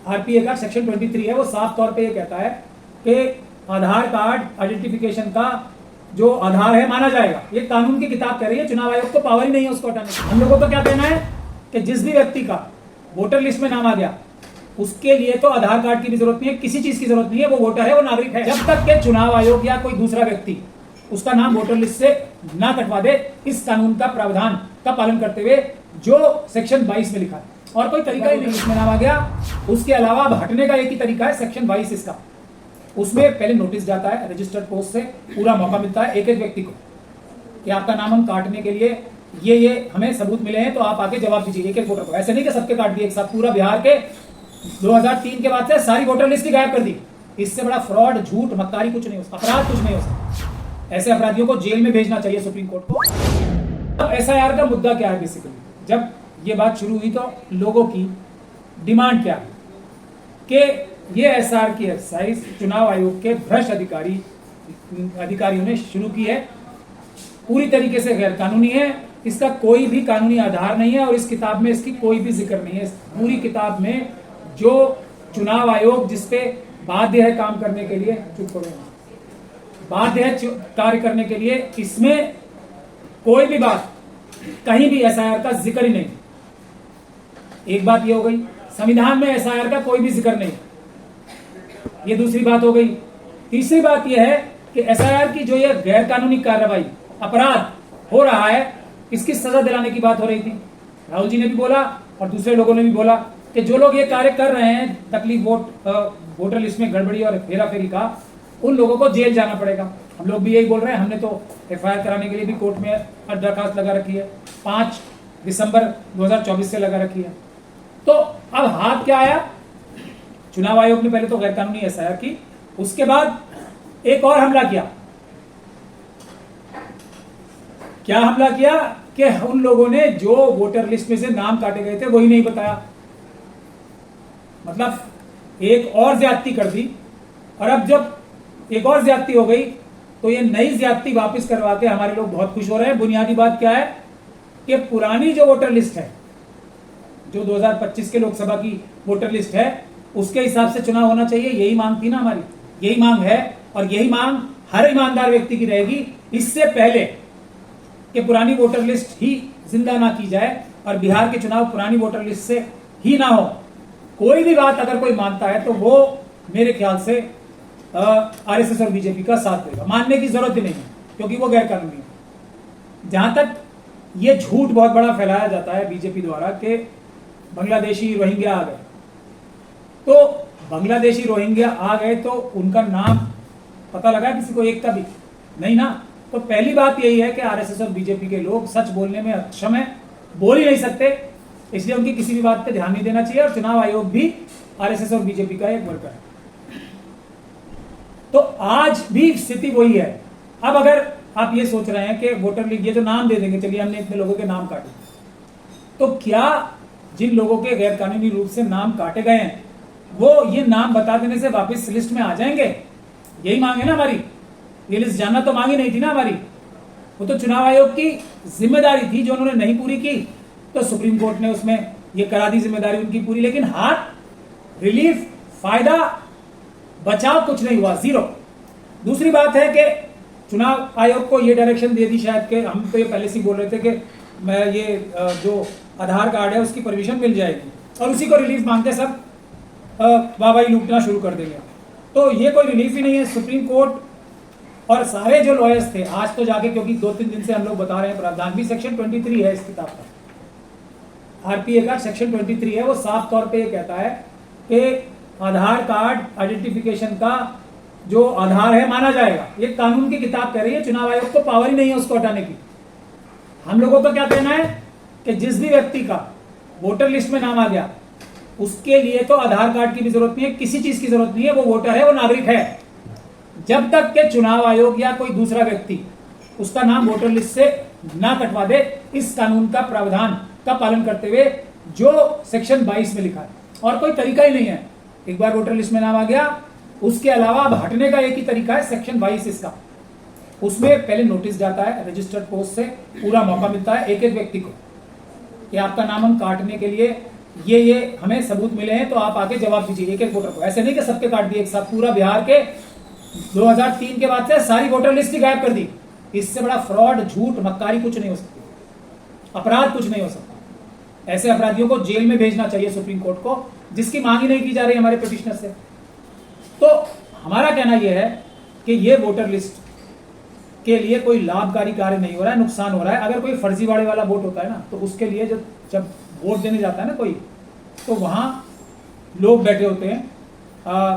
RPA का section 23 है, वो साफ तौर पे ये कहता है कि आधार कार्ड आइडेंटिफिकेशन का जो आधार है माना जाएगा। ये कानून की किताब कह रही है, चुनाव आयोग को पावर ही नहीं है उसको हटाने की। हम लोगों को क्या कहना है कि जिस भी व्यक्ति का वोटर लिस्ट में नाम आ गया उसके लिए तो आधार कार्ड की भी जरूरत नहीं है, किसी चीज की जरूरत नहीं है, वो वोटर है, वो नागरिक है। जब तक के चुनाव आयोग या कोई दूसरा व्यक्ति उसका नाम वोटर लिस्ट से ना कटवा दे, इस कानून का प्रावधान का पालन करते हुए जो सेक्शन 22 में लिखा है, और कोई तरीका ही नहीं इसमें नाम आ गया। उसके अलावा अब हटने का एक ही तरीका है, सेक्शन 22 इसका। उसमें पहले नोटिस जाता है रजिस्टर्ड पोस्ट से, पूरा मौका मिलता है एक एक व्यक्ति को कि आपका नाम हम काटने के लिए ये हमें सबूत मिले हैं, तो आप आके जवाब दीजिए एक एक वोटर को। ऐसे नहीं कि सबके काट दिए एक साथ। पूरा बिहार के 2003 के बाद से सारी वोटर लिस्ट ही गायब कर दी। इससे बड़ा फ्रॉड, झूठ, मक्कारी कुछ नहीं हो सकता, अपराध कुछ नहीं हो सकता। ऐसे अपराधियों को जेल में भेजना चाहिए सुप्रीम कोर्ट को। अब एसआईआर का मुद्दा क्या है? बेसिकली जब ये बात शुरू हुई तो लोगों की डिमांड क्या है कि ये एसआईआर की एक्सरसाइज चुनाव आयोग के भ्रष्ट अधिकारियों ने शुरू की है, पूरी तरीके से गैर कानूनी है, इसका कोई भी कानूनी आधार नहीं है और इस किताब में इसकी कोई भी जिक्र नहीं है। पूरी किताब में जो चुनाव आयोग जिसपे बाध्य है काम करने के लिए, चुप करो, बाध्य है कार्य करने के लिए, इसमें कोई भी बात कहीं भी एसआईआर का जिक्र ही नहीं। एक बात ये हो गई, संविधान में एसआईआर का कोई भी जिक्र नहीं, ये दूसरी बात हो गई। तीसरी बात यह है कि एसआईआर की जो ये गैर कानूनी कार्रवाई, अपराध हो रहा है, इसकी सजा दिलाने की बात हो रही थी। राहुल जी ने भी बोला और दूसरे लोगों ने भी बोला कि जो लोग ये कार्य कर रहे हैं, तकलीफ वोटर लिस्ट में गड़बड़ी और हेराफेरी का, उन लोगों को जेल जाना पड़ेगा। हम लोग भी यही बोल रहे हैं। हमने तो एफआईआर कराने के लिए भी कोर्ट में दरखास्त लगा रखी है, 5 दिसंबर 2024 से लगा रखी है। तो अब हाथ क्या आया? चुनाव आयोग ने पहले तो गैर कानूनी एसआईआर की, उसके बाद एक और हमला किया। क्या हमला किया कि उन लोगों ने जो वोटर लिस्ट में से नाम काटे गए थे वही नहीं बताया, मतलब एक और ज्यादती कर दी। और अब जब एक और ज्यादती हो गई तो ये नई ज्यादती वापस करवा के हमारे लोग बहुत खुश हो रहे हैं। बुनियादी बात क्या है कि पुरानी जो वोटर लिस्ट है, जो 2025 के लोकसभा की वोटर लिस्ट है, उसके हिसाब से चुनाव होना चाहिए। यही मांग थी ना हमारी, यही मांग है और यही मांग हर ईमानदार व्यक्ति की रहेगी। इससे पहले कि पुरानी वोटर लिस्ट ही जिंदा ना की जाए और बिहार के चुनाव पुरानी वोटर लिस्ट से ही ना हो, कोई भी बात अगर कोई मानता है तो वो मेरे ख्याल से आरएसएस और बीजेपी का साथ देगा। मानने की जरूरत ही नहीं है क्योंकि वो गैर कानूनी है। जहां तक ये झूठ बहुत बड़ा फैलाया जाता है बीजेपी द्वारा कि बांग्लादेशी रोहिंग्या आ गए, तो बांग्लादेशी रोहिंग्या आ गए तो उनका नाम पता लगा किसी को एक का भी नहीं ना। तो पहली बात यही है कि आरएसएस और बीजेपी के लोग सच बोलने में अक्षम है, बोल ही नहीं सकते, इसलिए उनकी किसी भी बात पे ध्यान नहीं देना चाहिए। और चुनाव आयोग भी आरएसएस और बीजेपी का एक वर्कर है। तो आज भी स्थिति वही है। अब अगर आप ये सोच रहे हैं कि वोटर लिस्ट, ये जो नाम दे देंगे, चलिए हमने इतने लोगों के नाम काटे, तो क्या जिन लोगों के गैर कानूनी रूप से नाम काटे गए हैं वो ये नाम बता देने से वापस लिस्ट में आ जाएंगे? यही मांग है ना हमारी। ये लिस्ट जानना तो मांग ही नहीं थी ना हमारी, वो तो चुनाव आयोग की जिम्मेदारी थी जो उन्होंने नहीं पूरी की, तो सुप्रीम कोर्ट ने उसमें ये करा दी जिम्मेदारी उनकी पूरी। लेकिन हाथ, रिलीफ, फायदा, बचाव कुछ नहीं हुआ, जीरो। दूसरी बात है कि चुनाव आयोग को ये डायरेक्शन दे दी शायद कि हम तो ये पहले से बोल रहे थे कि मैं ये जो आधार कार्ड है उसकी परमिशन मिल जाएगी और उसी को रिलीफ मांगते सब वाहवाही लूटना शुरू कर देंगे। तो ये कोई रिलीफ ही नहीं है। सुप्रीम कोर्ट और सारे जो लॉयर्स थे आज तो जाके, क्योंकि 2-3 दिन से हम लोग बता रहे हैं, प्रावधान भी सेक्शन 23 है इस किताब का, आरपीए का सेक्शन 23 है, वो साफ तौर पे ये कहता है कि आधार कार्ड आइडेंटिफिकेशन का जो आधार है माना जाएगा। ये कानून की किताब कह रही है, चुनाव आयोग को पावर ही नहीं है उसको हटाने की। हम लोगों का क्या कहना है कि जिस भी व्यक्ति का वोटर लिस्ट में नाम आ गया उसके लिए तो आधार कार्ड की भी जरूरत नहीं है, किसी चीज की जरूरत नहीं है, वो वोटर है, वो नागरिक है। जब तक के चुनाव आयोग या कोई दूसरा व्यक्ति उसका नाम वोटर लिस्ट से ना कटवा दे, इस कानून का प्रावधान का पालन करते हुए जो सेक्शन 22 में लिखा है, और कोई तरीका ही नहीं है। एक बार वोटर लिस्ट में नाम आ गया, उसके अलावा अब हटने का एक ही तरीका है, सेक्शन 22 इसका। उसमें पहले नोटिस जाता है रजिस्टर्ड पोस्ट से, पूरा मौका मिलता है एक एक व्यक्ति को कि आपका नाम हम काटने के लिए ये हमें सबूत मिले हैं, तो आप आके जवाब दीजिए एक एक वोटर को। ऐसे नहीं कि सबके काट दिए एक साथ, पूरा बिहार के 2003 के बाद से सारी वोटर लिस्ट ही गायब कर दी। इससे बड़ा फ्रॉड, झूठ, मक्कारी कुछ नहीं हो सकती, अपराध कुछ नहीं हो सकता। ऐसे अपराधियों को जेल में भेजना चाहिए सुप्रीम कोर्ट को, जिसकी मांग ही नहीं की जा रही हमारे पिटिशनर से। तो हमारा कहना यह है कि ये वोटर लिस्ट के लिए कोई लाभकारी कार्य नहीं हो रहा है, नुकसान हो रहा है। अगर कोई फर्जीवाड़े वाला वोट होता है ना, तो उसके लिए जब वोट देने जाता है ना कोई, तो वहां लोग बैठे होते हैं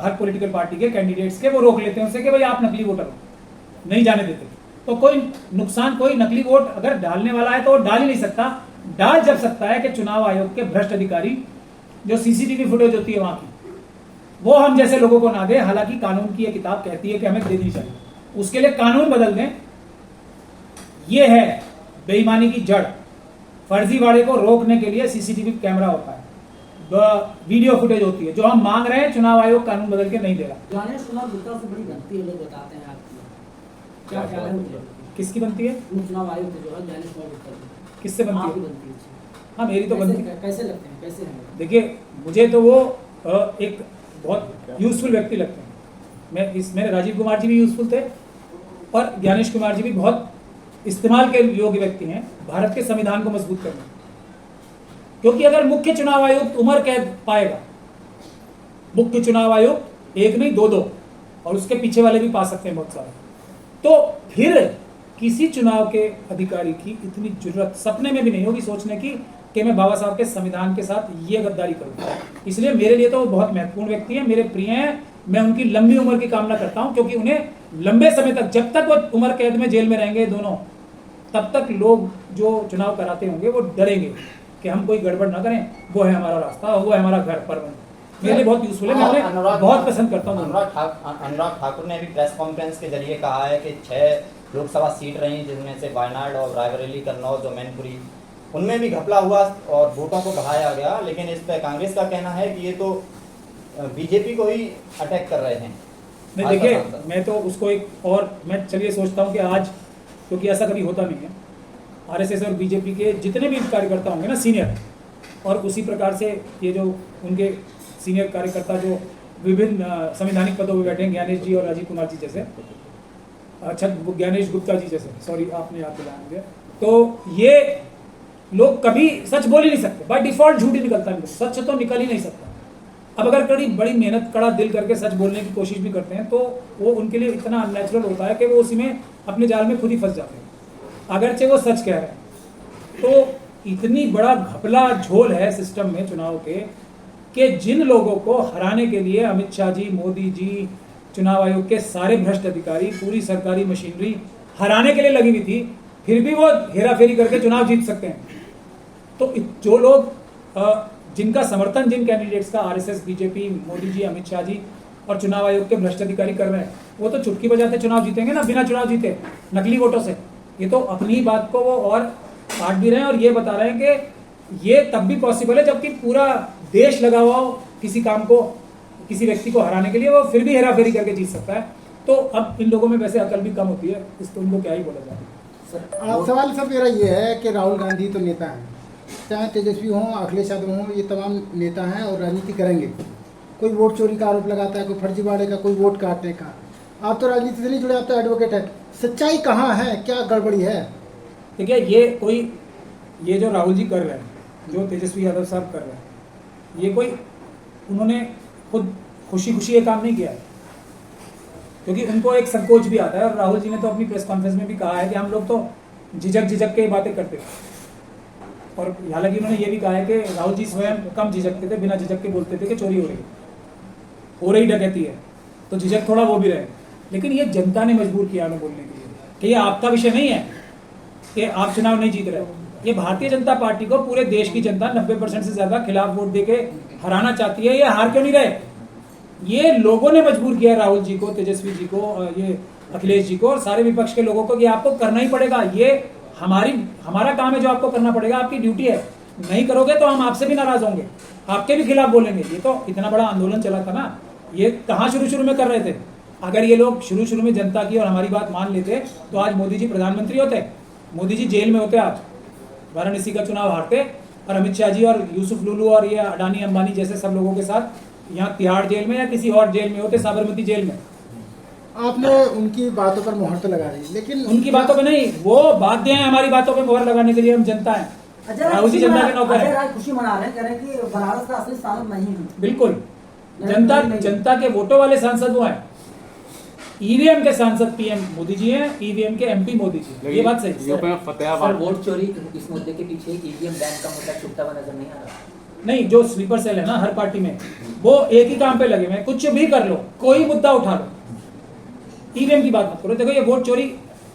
हर पॉलिटिकल पार्टी के कैंडिडेट्स के, वो रोक लेते हैं उसे कि भाई आप नकली वोटर हो, नहीं जाने देते। तो कोई नुकसान, कोई नकली वोट अगर डालने वाला है तो वो डाल ही नहीं सकता। डाल जब सकता है कि चुनाव आयोग के भ्रष्ट अधिकारी जो सीसीटीवी फुटेज होती है वहां की, वो हम जैसे लोगों को ना दे। हालांकि कानून की ये किताब कहती है कि हमें देनी चाहिए, उसके लिए कानून बदल दें। ये है बेईमानी की जड़। फर्जीवाड़े को रोकने के लिए सीसीटीवी कैमरा होता है, वीडियो फुटेज होती है, जो हम मांग रहे हैं चुनाव आयोग कानून बदल के नहीं दे रहा। गणेश कुमार गुप्ता से बड़ी बनती है, लोग बताते हैं आपकी, क्या ख्याल है मुझे? किसकी बनती है? चुनाव आयोग की जो है गणेश कुमार गुप्ता की। किससे बनती है? बनती है। हाँ, मेरी तो बनती है। कैसे लगते हैं, कैसे हैं? देखिए, मुझे तो वो एक बहुत यूजफुल व्यक्ति लगते हैं। मेरे राजीव कुमार जी भी यूजफुल थे और ज्ञानेश कुमार जी भी बहुत इस्तेमाल के योग्य व्यक्ति हैं भारत के संविधान को मजबूत करने। क्योंकि अगर मुख्य चुनाव आयुक्त उम्र कैद पाएगा, मुख्य चुनाव आयुक्त एक नहीं दो, और उसके पीछे वाले भी पा सकते हैं बहुत सारे, तो फिर किसी चुनाव के अधिकारी की इतनी जरूरत सपने में भी नहीं होगी सोचने की कि मैं बाबा साहब के संविधान के साथ ये गद्दारी करूं। इसलिए मेरे लिए तो वो बहुत महत्वपूर्ण व्यक्ति है, मेरे प्रिय हैं। मैं उनकी लंबी उम्र की कामना करता हूं, क्योंकि उन्हें लंबे समय तक, जब तक वो उम्र कैद में जेल में रहेंगे दोनों, तब तक लोग जो चुनाव कराते होंगे वो डरेंगे कि हम कोई गड़बड़ ना करें। वो है हमारा रास्ता, वो है हमारा घर पर। मेरे लिए बहुत यूजफुल है, मैं उन्हें बहुत पसंद करता हूँ। अनुराग ठाकुर ने भी प्रेस कॉन्फ्रेंस के जरिए कहा है कि 6 लोकसभा सीट रही, जिनमें से वायनाड और रायबरेली, कन्नौज और मैनपुरी, उनमें भी घपला हुआ और वोटों को बढ़ाया गया। लेकिन इस पर कांग्रेस का कहना है कि ये तो बीजेपी को ही अटैक कर रहे हैं। नहीं, देखिए, मैं तो उसको एक और मैं चलिए सोचता हूँ कि आज, क्योंकि ऐसा कभी होता नहीं है, आरएसएस और बीजेपी के जितने भी कार्यकर्ता होंगे ना सीनियर, और उसी प्रकार से ये जो उनके सीनियर कार्यकर्ता जो विभिन्न संवैधानिक पदों पर बैठे हैं, ज्ञानेश जी और राजीव कुमार जी जैसे, अच्छा ज्ञानेश गुप्ता जी जैसे, सॉरी आपने याद दिलाया मुझे, तो ये लोग कभी सच बोल ही नहीं सकते। बाय डिफॉल्ट झूठ ही निकलता है, सच तो निकल ही नहीं सकता। अब अगर कड़ी बड़ी मेहनत, कड़ा दिल करके सच बोलने की कोशिश भी करते हैं, तो वो उनके लिए इतना अननेचुरल होता है कि वो उसी में अपने जाल में खुद ही फंस जाते हैं, अगरचे वो सच कह रहे हैं। तो इतनी बड़ा घपला झोल है सिस्टम में चुनाव के, कि जिन लोगों को हराने के लिए अमित शाह जी, मोदी जी, चुनाव आयोग के सारे भ्रष्ट अधिकारी, पूरी सरकारी मशीनरी हराने के लिए लगी हुई थी, फिर भी वो हेराफेरी करके चुनाव जीत सकते हैं। तो जो लोग जिनका समर्थन जिन कैंडिडेट्स का आरएसएस, बीजेपी, मोदी जी, अमित शाह जी और चुनाव आयोग के भ्रष्ट अधिकारी कर रहे हैं, वो तो चुटकी बजाते चुनाव जीतेंगे ना, बिना चुनाव जीते, नकली वोटों से। ये तो अपनी बात को वो और काट भी रहे हैं और ये बता रहे हैं कि ये तब भी पॉसिबल है जबकि पूरा देश लगा हुआ हो किसी काम को, किसी व्यक्ति को हराने के लिए, वो फिर भी हेराफेरी करके जीत सकता है। तो अब इन लोगों में वैसे अकल भी कम होती है, इसको उनको क्या ही बोला जाए। सवाल सब मेरा ये है कि राहुल गांधी तो नेता हैं, चाहे तेजस्वी हों, अखिलेश यादव हों, ये तमाम नेता हैं और राजनीति करेंगे। कोई वोट चोरी का आरोप लगाता है, कोई फर्जीवाड़े का, कोई वोट काटने का। आप तो राजनीति से नहीं जुड़े, आप तो एडवोकेट है। सच्चाई कहाँ है, क्या गड़बड़ी है? देखिए, ये जो राहुल जी कर रहे हैं, जो तेजस्वी यादव साहब कर रहे हैं, ये कोई उन्होंने खुद खुशी खुशी ये काम नहीं किया है, क्योंकि उनको एक संकोच भी आता है। और राहुल जी ने तो अपनी प्रेस कॉन्फ्रेंस में भी कहा है कि हम लोग तो झिझक के बातें करते थे। और हालांकि उन्होंने ये भी कहा है कि राहुल जी स्वयं कम झिझकते थे, बिना झिझक के बोलते थे कि चोरी हो रही डकैती है, तो झिझक थोड़ा वो भी रहे। लेकिन ये जनता ने मजबूर किया हमें बोलने के लिए कि ये आपका विषय नहीं है कि आप चुनाव नहीं जीत रहे। ये भारतीय जनता पार्टी को पूरे देश की जनता 90% से ज्यादा खिलाफ वोट देके हराना चाहती है। ये हार क्यों नहीं रहे? ये लोगों ने मजबूर किया राहुल जी को, तेजस्वी जी को, ये अखिलेश जी को और सारे विपक्ष के लोगों को कि आपको करना ही पड़ेगा। ये हमारा काम है जो आपको करना पड़ेगा, आपकी ड्यूटी है। नहीं करोगे तो हम आपसे भी नाराज होंगे, आपके भी खिलाफ बोलेंगे। ये तो इतना बड़ा आंदोलन चला था ना, ये कहाँ शुरू में कर रहे थे। अगर ये लोग शुरू में जनता की और हमारी बात मान लेते तो आज मोदी जी प्रधानमंत्री होते, मोदी जी जेल में होते, आज वाराणसी का चुनाव हारते और अमित शाह जी और यूसुफ लुलू और ये अडानी अंबानी जैसे सब लोगों के साथ यहाँ तिहाड़ जेल में या किसी और जेल में होते, साबरमती जेल में। आपने उनकी बातों पर मोहर तो लगा दी, लेकिन उनकी बातों पे नहीं, वो बाध्य हैं हमारी बातों पे मोहर लगाने के लिए। हम जनता है, राहुल जी जनता के नौकर है। खुशी मना रहे हैं, कह रहे हैं कि बनारस का असली सांसद नहीं है। बिल्कुल, जनता के वोटों वाले सांसद वो हैं। ईवीएम के सांसद पीएम मोदी जी हैं, ईवीएम के एमपी मोदी जी। ये बात सही है। सर, सर वोट चोरी इस मुद्दे के पीछे ईवीएम बैंक का मुद्दा छुपता हुआ नजर नहीं आ रहा। नहीं, जो स्लीपर सेल है ना हर पार्टी में, वो एक ही काम पे लगे हुए हैं। कुछ भी कर लो, कोई मुद्दा उठा लो, ईवीएम की बात मत करो। देखो ये वोट चोरी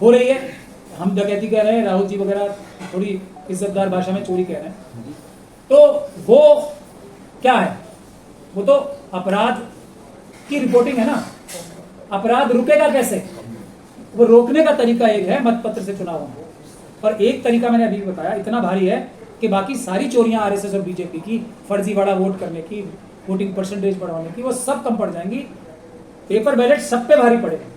हो रही है, हम डकैती कह रहे हैं, राहुल जी वगैरह थोड़ी इज्जतदार भाषा में चोरी कह रहे हैं, तो वो क्या है? वो तो अपराध की रिपोर्टिंग है ना। अपराध रुकेगा कैसे? वो रोकने का तरीका एक है मतपत्र से चुनाव होना, और एक तरीका मैंने अभी बताया इतना भारी है कि बाकी सारी चोरियां आरएसएस और बीजेपी की, फर्जीवाड़ा वोट करने की, वोटिंग परसेंटेज बढ़ाने की, वो सब कम पड़ जाएंगी। पेपर बैलेट सब पे भारी पड़ेगा।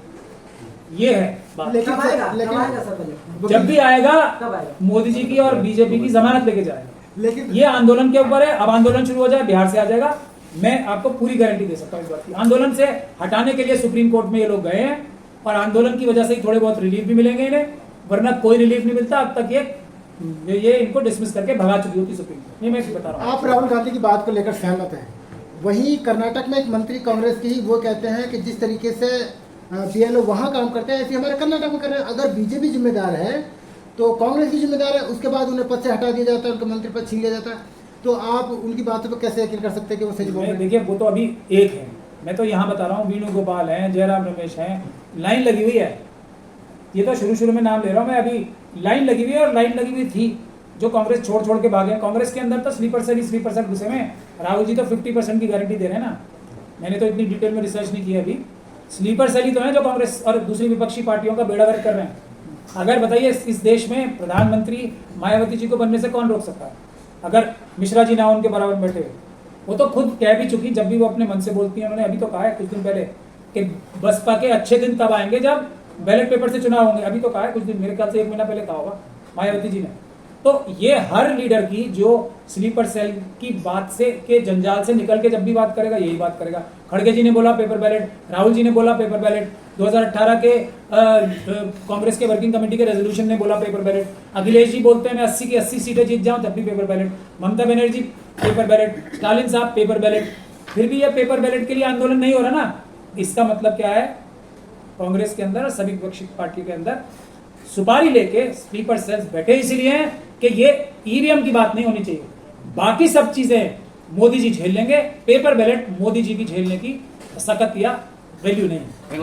ये है बात। कब आएगा सर बजट? जब भी आएगा कब आएगा? मोदी जी की और बीजेपी की जमानत लेके जाएगा। लेकिन ये आंदोलन के ऊपर है। अब आंदोलन शुरू हो जाए, बिहार से आ जाएगा, मैं आपको पूरी गारंटी दे सकता हूँ इस बात की। आंदोलन से हटाने के लिए सुप्रीम कोर्ट में ये लोग गए हैं, और आंदोलन की वजह से ही थोड़े बहुत रिलीफ भी मिलेंगे इन्हें, वरना कोई रिलीफ नहीं मिलता। अब तक ये इनको डिसमिस करके भगा चुकी होती सुप्रीम कोर्ट। ये मैं बता रहा हूँ। आप राहुल गांधी की बात को लेकर सहमत हैं। वहीं कर्नाटक में एक मंत्री कांग्रेस के ही वो कहते हैं कि जिस तरीके से बीएलओ वहाँ काम करते हैं, ऐसे हमारे कर्नाटक में कर रहे हैं। अगर बीजेपी जिम्मेदार है तो कांग्रेस भी जिम्मेदार है, उसके बाद उन्हें पद से हटा दिया जाता है, उनका मंत्री पद छीन लिया जाता है। तो आप उनकी बातों पर कैसे यकीन कर सकते हैं कि वो सही बोल रहे हैं? देखिए, वो तो अभी एक है, मैं तो यहाँ बता रहा हूँ, वेणुगोपाल हैं, जयराम रमेश हैं, लाइन लगी हुई है। ये तो शुरू में नाम ले रहा हूँ मैं, अभी लाइन लगी हुई है, और लाइन लगी हुई थी जो कांग्रेस छोड़ के भागे। कांग्रेस के अंदर तो स्लीपर सेल घुसे में। राहुल जी तो 50% की गारंटी दे रहे हैं ना। मैंने तो इतनी डिटेल में रिसर्च नहीं की अभी। स्लीपर सेल ही तो है जो कांग्रेस और दूसरी विपक्षी पार्टियों का बेड़ा गर्क कर रहे हैं। अगर बताइए, इस देश में प्रधानमंत्री मायावती जी को बनने से कौन रोक सकता है, अगर मिश्रा जी ना उनके बराबर बैठे हुए? वो तो खुद कह भी चुकी, जब भी वो अपने मन से बोलती हैं। उन्होंने अभी तो कहा है कुछ दिन पहले कि बसपा के अच्छे दिन तब आएंगे जब बैलेट पेपर से चुनाव होंगे। अभी तो कहा है कुछ दिन, मेरे ख्याल से 1 महीना पहले कहा होगा मायावती जी ने। तो ये हर लीडर की जो स्लीपर सेल की बात से के जंजाल से निकल के जब भी बात करेगा, यही बात करेगा। खड़गे जी ने बोला पेपर बैलेट, राहुल जी ने बोला पेपर बैलेट, 2018 के कांग्रेस के वर्किंग कमेटी के रेजोल्यूशन ने बोला पेपर बैलेट। अखिलेश जी बोलते हैं मैं 80 की 80 सीटें जीत जाऊं तब भी paper ballot. Mamata Banerjee paper ballot, Stalin साहब पेपर बैलेट। फिर भी ये पेपर बैलेट के लिए आंदोलन नहीं हो रहा ना। इसका मतलब क्या है? कांग्रेस के अंदर, सभी विपक्षी पार्टी के अंदर सुपारी लेके स्लीपर सेल्स बैठे इसलिए हैं कि ये ईवीएम की बात नहीं होनी चाहिए। बाकी सब चीजें मोदी जी झेल लेंगे, पेपर बैलेट मोदी जी की झेलने की सकत या वैल्यू नहीं है।